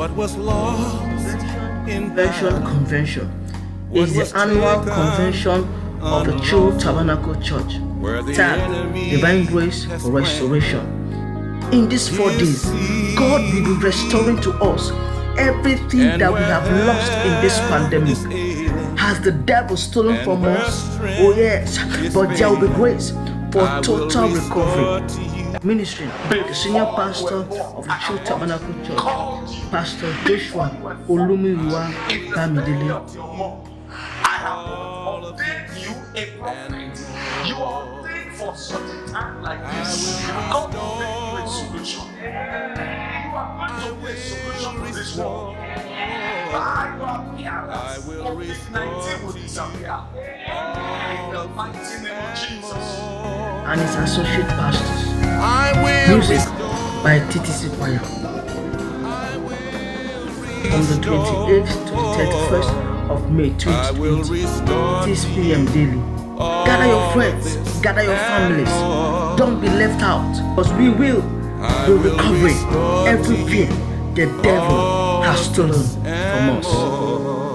What was lost in Convention is the annual convention of the True Tabernacle Church, tagged Divine Grace for Restoration. In these 4 days, God will be restoring to us everything that we have lost in this pandemic. Has the devil stolen from us? Oh yes, but there will be grace for total recovery. Ministry, the senior pastor of the True Tabernacle Church, Pastor Joshua Olumiwa Bamidele. I have ordained you a prophet. You are ordained for such a time like this. God will make you a solution. You are going to be a solution to this world. By your appearance, COVID-19 will disappear. In the mighty name of Jesus. And his associate pastors. Music by TTC Choir. From the 28th to the 31st of May 2020, 6 p.m. daily. Gather your friends, gather your families. Don't be left out, because we will be recovering every fear the devil has stolen from us.